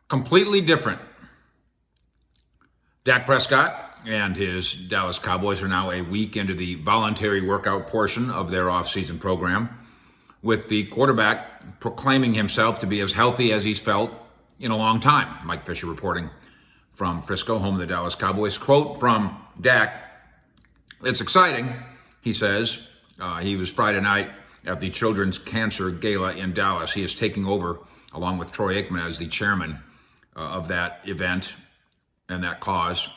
Completely different. Dak Prescott and his Dallas Cowboys are now a week into the voluntary workout portion of their offseason program, with the quarterback proclaiming himself to be as healthy as he's felt in a long time. Mike Fisher reporting from Frisco, home of the Dallas Cowboys. Quote from Dak, "It's exciting," he says. He was Friday night at the Children's Cancer Gala in Dallas. He is taking over, along with Troy Aikman, as the chairman of that event and that cause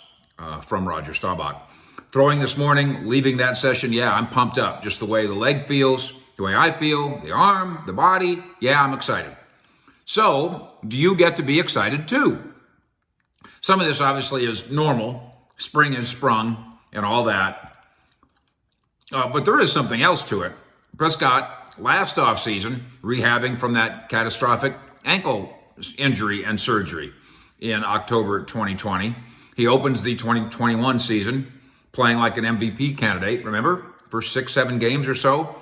from Roger Staubach. Throwing this morning, leaving that session, yeah, I'm pumped up. Just the way the leg feels, the way I feel, the arm, the body, yeah, I'm excited. So, do you get to be excited too? Some of this obviously is normal. Spring has sprung and all that. But there is something else to it. Prescott, last offseason, rehabbing from that catastrophic ankle injury and surgery in October 2020. He opens the 2021 season playing like an MVP candidate, remember? First 6-7 games or so.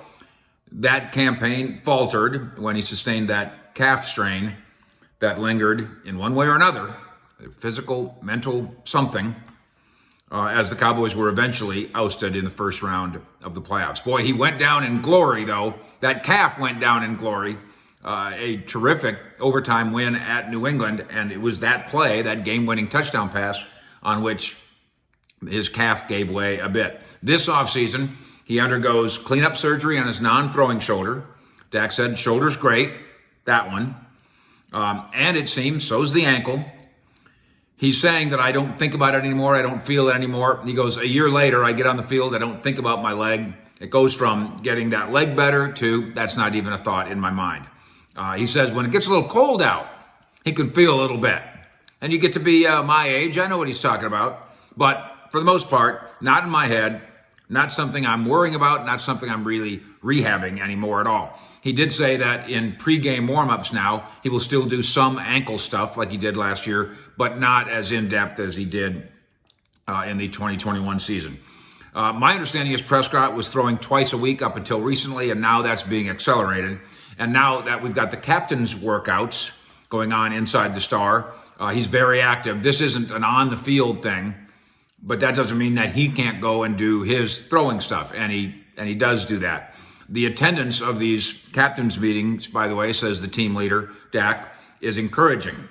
That campaign faltered when he sustained that calf strain that lingered in one way or another, physical, mental, something, as the Cowboys were eventually ousted in the first round of the playoffs. Boy, he went down in glory, though. That calf went down in glory. A terrific overtime win at New England, and it was that play, that game-winning touchdown pass, on which his calf gave way a bit. This offseason, he undergoes cleanup surgery on his non-throwing shoulder. Dak said, shoulder's great, that one. And it seems, so's the ankle. He's saying that I don't think about it anymore, I don't feel it anymore. He goes, a year later, I get on the field, I don't think about my leg. It goes from getting that leg better to that's not even a thought in my mind. He says when it gets a little cold out, he can feel a little bit. And you get to be my age, I know what he's talking about. But for the most part, not in my head, not something I'm worrying about, not something I'm really rehabbing anymore at all. He did say that in pregame warmups now, he will still do some ankle stuff like he did last year, but not as in-depth as he did in the 2021 season. My understanding is Prescott was throwing twice a week up until recently, and now that's being accelerated. And now that we've got the captain's workouts going on inside the Star, he's very active. This isn't an on-the-field thing, but that doesn't mean that he can't go and do his throwing stuff, and he does do that. The attendance of these captain's meetings, by the way, says the team leader, Dak, is encouraging.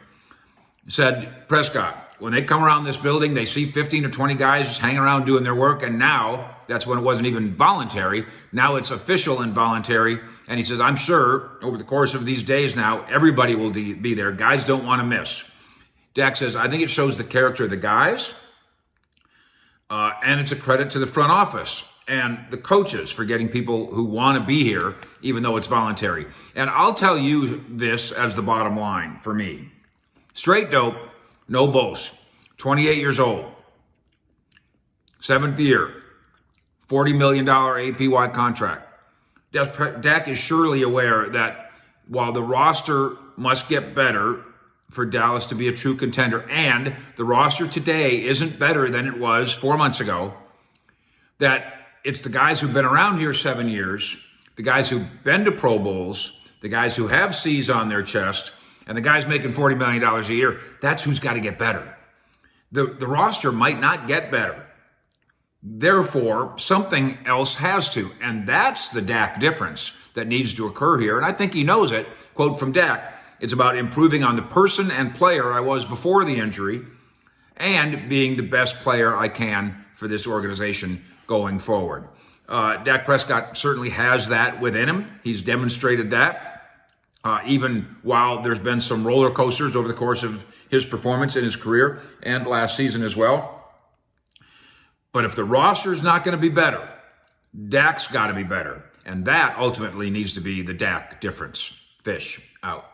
Said Prescott, when they come around this building, they see 15 or 20 guys just hanging around doing their work, and now, that's when it wasn't even voluntary, now it's official and voluntary, and he says, I'm sure over the course of these days now, everybody will be there. Guys don't want to miss. Dak says, I think it shows the character of the guys, and it's a credit to the front office and the coaches for getting people who want to be here, even though it's voluntary. And I'll tell you this as the bottom line for me. Straight dope, no BULLSH. 28 years old, 7th year, $40 million APY contract. Dak is surely aware that while the roster must get better for Dallas to be a true contender, and the roster today isn't better than it was 4 months ago, that it's the guys who've been around here 7 years, the guys who've been to Pro Bowls, the guys who have C's on their chest, and the guys making $40 million a year, that's who's got to get better. The roster might not get better. Therefore, something else has to, and that's the Dak difference that needs to occur here, and I think he knows it. Quote from Dak, it's about improving on the person and player I was before the injury and being the best player I can for this organization going forward. Dak Prescott certainly has that within him. He's demonstrated that, even while there's been some roller coasters over the course of his performance in his career and last season as well. But if the roster's not going to be better, Dak's got to be better. And that ultimately needs to be the Dak difference. Fish out.